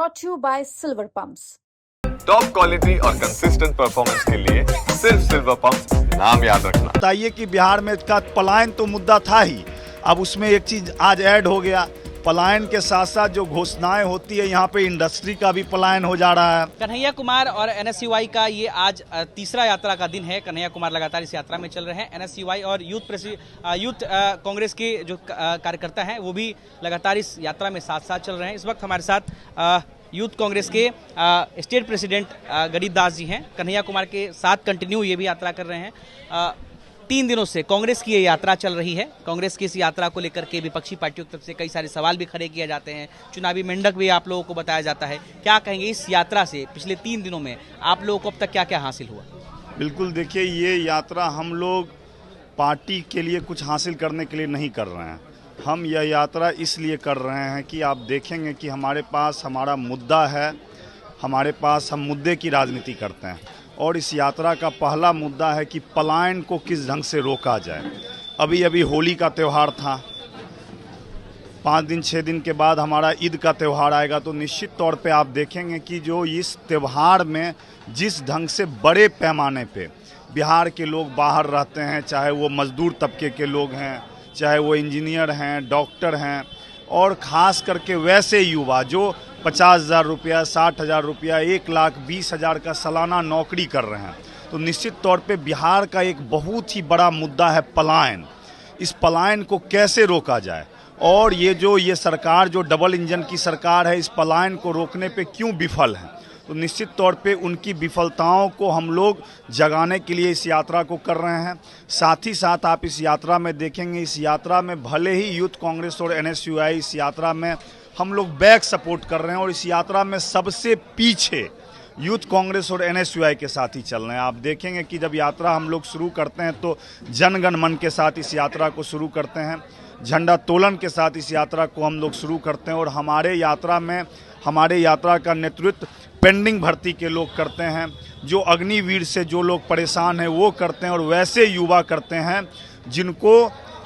brought to you by Silver Pumps. Top quality और consistent performance के लिए सिर्फ सिल्वर पंप्स नाम याद रखना। बताइए कि बिहार में का पलायन तो मुद्दा था ही, अब उसमें एक चीज आज ऐड हो गया। पलायन के साथ साथ जो घोषणाएं होती है, यहाँ पे इंडस्ट्री का भी पलायन हो जा रहा है। कन्हैया कुमार और एनएसयूआई का ये आज तीसरा यात्रा का दिन है। कन्हैया कुमार लगातार इस यात्रा में चल रहे हैं। एनएसयूआई और यूथ कांग्रेस के जो कार्यकर्ता हैं वो भी लगातार इस यात्रा में साथ साथ चल रहे हैं। इस वक्त हमारे साथ यूथ कांग्रेस के स्टेट प्रेसिडेंट गरीब दास जी हैं। कन्हैया कुमार के साथ कंटिन्यू ये भी यात्रा कर रहे हैं। 3 दिनों से कांग्रेस की ये यात्रा चल रही है। कांग्रेस की इस यात्रा को लेकर के विपक्षी पार्टियों की तरफ से कई सारे सवाल भी खड़े किए जाते हैं। चुनावी मेंढक भी आप लोगों को बताया जाता है। क्या कहेंगे इस यात्रा से पिछले 3 दिनों में आप लोगों को अब तक क्या क्या हासिल हुआ? बिल्कुल, देखिए, ये यात्रा हम लोग पार्टी के लिए कुछ हासिल करने के लिए नहीं कर रहे हैं। हम यह यात्रा इसलिए कर रहे हैं कि आप देखेंगे कि हमारे पास हमारा मुद्दा है, हमारे पास हम मुद्दे की राजनीति करते हैं और इस यात्रा का पहला मुद्दा है कि पलायन को किस ढंग से रोका जाए। अभी अभी होली का त्यौहार था, 5 दिन 6 दिन के बाद हमारा ईद का त्यौहार आएगा, तो निश्चित तौर पे आप देखेंगे कि जो इस त्यौहार में जिस ढंग से बड़े पैमाने पे बिहार के लोग बाहर रहते हैं, चाहे वो मजदूर तबके के लोग हैं, चाहे वो इंजीनियर हैं, डॉक्टर हैं, और ख़ास करके वैसे युवा जो 50,000 रुपया, 60,000 रुपया, 1,20,000 का सालाना नौकरी कर रहे हैं, तो निश्चित तौर पे बिहार का एक बहुत ही बड़ा मुद्दा है पलायन। इस पलायन को कैसे रोका जाए, और ये सरकार जो डबल इंजन की सरकार है, इस पलायन को रोकने पे क्यों विफल है, तो निश्चित तौर पे उनकी विफलताओं को हम लोग जगाने के लिए इस यात्रा को कर रहे हैं। साथ ही साथ आप इस यात्रा में देखेंगे, इस यात्रा में भले ही यूथ कांग्रेस और एनएसयूआई इस यात्रा में हम लोग बैक सपोर्ट कर रहे हैं, और इस यात्रा में सबसे पीछे यूथ कांग्रेस और एनएसयूआई के साथ ही चल रहे हैं। आप देखेंगे कि जब यात्रा हम लोग शुरू करते हैं तो जनगण मन के साथ इस यात्रा को शुरू करते हैं, झंडा तोलन के साथ इस यात्रा को हम लोग शुरू करते हैं, और हमारे यात्रा का नेतृत्व पेंडिंग भर्ती के लोग करते हैं, जो अग्निवीर से जो लोग परेशान हैं वो करते हैं, और वैसे युवा करते हैं जिनको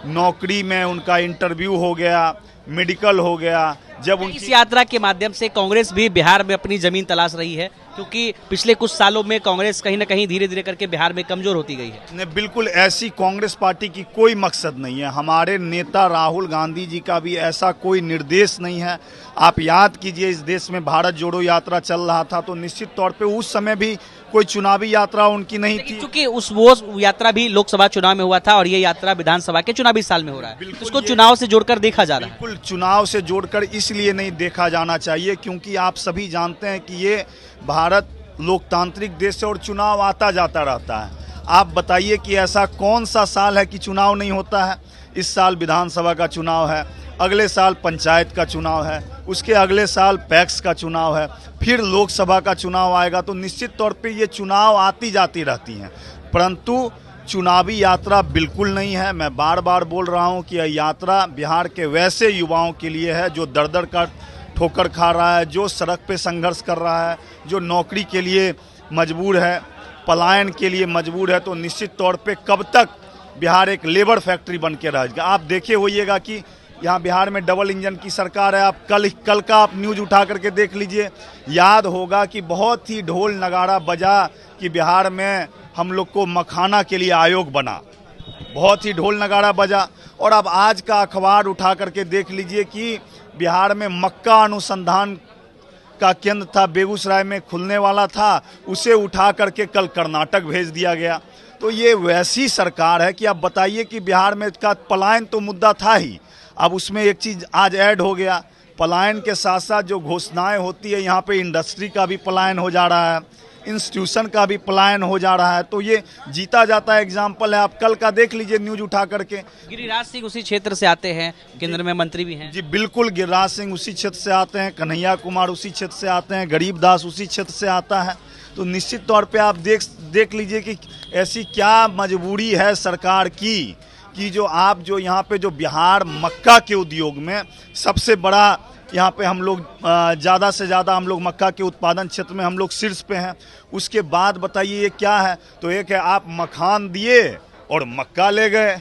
नौकरी में उनका इंटरव्यू हो गया, मेडिकल हो गया। जब इस यात्रा के माध्यम से कांग्रेस भी बिहार में अपनी जमीन तलाश रही है, क्योंकि पिछले कुछ सालों में कांग्रेस कहीं ना कहीं धीरे धीरे करके बिहार में कमजोर होती गई है। नहीं, बिल्कुल ऐसी कांग्रेस पार्टी की कोई मकसद नहीं है। हमारे नेता राहुल गांधी जी का भी ऐसा कोई निर्देश नहीं है। आप याद कीजिए, इस देश में भारत जोड़ो यात्रा चल रहा था, तो निश्चित तौर पे उस समय भी कोई चुनावी यात्रा उनकी नहीं थी, क्योंकि वो यात्रा भी लोकसभा चुनाव में हुआ था और ये यात्रा विधानसभा के चुनावी साल में हो रहा है। इसको चुनाव से जोड़कर देखा जा रहा है। बिल्कुल, चुनाव से जोड़कर इसलिए नहीं देखा जाना चाहिए क्योंकि आप सभी जानते हैं कि ये भारत लोकतांत्रिक देश है और चुनाव आता जाता रहता है। आप बताइए कि ऐसा कौन सा साल है कि चुनाव नहीं होता है? इस साल विधानसभा का चुनाव है, अगले साल पंचायत का चुनाव है, उसके अगले साल पैक्स का चुनाव है, फिर लोकसभा का चुनाव आएगा। तो निश्चित तौर पे ये चुनाव आती जाती रहती हैं, परंतु चुनावी यात्रा बिल्कुल नहीं है। मैं बार बार बोल रहा हूँ कि यह यात्रा बिहार के वैसे युवाओं के लिए है जो दर का ठोकर खा रहा है, जो सड़क पे संघर्ष कर रहा है, जो नौकरी के लिए मजबूर है, पलायन के लिए मजबूर है। तो निश्चित तौर पे कब तक बिहार एक लेबर फैक्ट्री बन के रहेगा? आप देखे होइएगा कि यहाँ बिहार में डबल इंजन की सरकार है। आप कल का आप न्यूज़ उठा करके देख लीजिए, याद होगा कि बहुत ही ढोल नगाड़ा बजा कि बिहार में हम लोग को मखाना के लिए आयोग बना, बहुत ही ढोल नगाड़ा बजा। और अब आज का अखबार उठा करके देख लीजिए कि बिहार में मक्का अनुसंधान का केंद्र था, बेगूसराय में खुलने वाला था, उसे उठा करके कल कर्नाटक भेज दिया गया। तो ये वैसी सरकार है कि आप बताइए कि बिहार में का पलायन तो मुद्दा था ही, अब उसमें एक चीज़ आज ऐड हो गया। पलायन के साथ साथ जो घोषणाएं होती है, यहाँ पे इंडस्ट्री का भी पलायन हो जा रहा है, इंस्टीट्यूशन का भी पलायन हो जा रहा है। तो ये जीता जाता है एग्जाम्पल है। आप कल का देख लीजिए न्यूज उठा करके। गिरिराज सिंह उसी क्षेत्र से आते हैं, केंद्र में मंत्री भी हैं। जी बिल्कुल, गिरिराज सिंह उसी क्षेत्र से आते हैं, कन्हैया कुमार उसी क्षेत्र से आते हैं, गरीब दास उसी क्षेत्र से आता है। तो निश्चित तौर पे आप देख लीजिए कि ऐसी क्या मजबूरी है सरकार की कि जो यहाँ पे जो बिहार मक्का के उद्योग में सबसे बड़ा, यहाँ पे हम लोग ज़्यादा से ज़्यादा हम लोग मक्का के उत्पादन क्षेत्र में हम लोग शीर्ष पे हैं। उसके बाद बताइए ये क्या है? तो एक है आप मखान दिए और मक्का ले गए,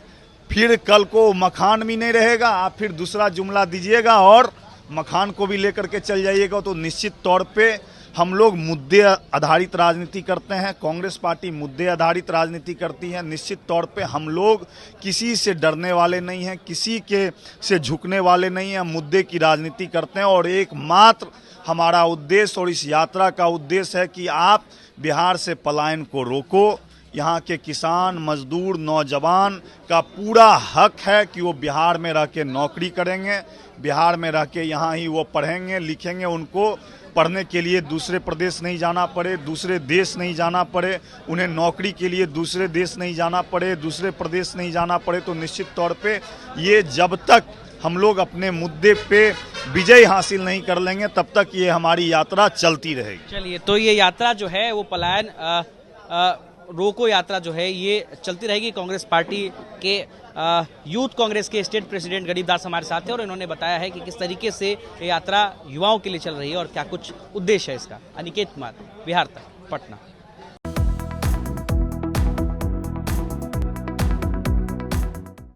फिर कल को मखान भी नहीं रहेगा, आप फिर दूसरा जुमला दीजिएगा और मखान को भी लेकर के चल जाइएगा, तो निश्चित तौर पे हम लोग मुद्दे आधारित राजनीति करते हैं। कांग्रेस पार्टी मुद्दे आधारित राजनीति करती है। निश्चित तौर पे हम लोग किसी से डरने वाले नहीं हैं, किसी के से झुकने वाले नहीं हैं, मुद्दे की राजनीति करते हैं। और एकमात्र हमारा उद्देश्य और इस यात्रा का उद्देश्य है कि आप बिहार से पलायन को रोको। यहाँ के किसान, मजदूर, नौजवान का पूरा हक है कि वो बिहार में रह के नौकरी करेंगे, बिहार में रह के यहाँ ही वो पढ़ेंगे लिखेंगे। उनको पढ़ने के लिए दूसरे प्रदेश नहीं जाना पड़े, दूसरे देश नहीं जाना पड़े, उन्हें नौकरी के लिए दूसरे देश नहीं जाना पड़े, दूसरे प्रदेश नहीं जाना पड़े। तो निश्चित तौर पे ये जब तक हम लोग अपने मुद्दे पे विजय हासिल नहीं कर लेंगे तब तक ये हमारी यात्रा चलती रहेगी। चलिए, तो ये यात्रा जो है वो पलायन रोको यात्रा जो है ये चलती रहेगी। कांग्रेस पार्टी के यूथ कांग्रेस के स्टेट प्रेसिडेंट गरीबदास हमारे साथ हैं और इन्होंने बताया है कि किस तरीके से ये यात्रा युवाओं के लिए चल रही है और क्या कुछ उद्देश्य है इसका। अनिकेत कुमार, बिहार तक, पटना।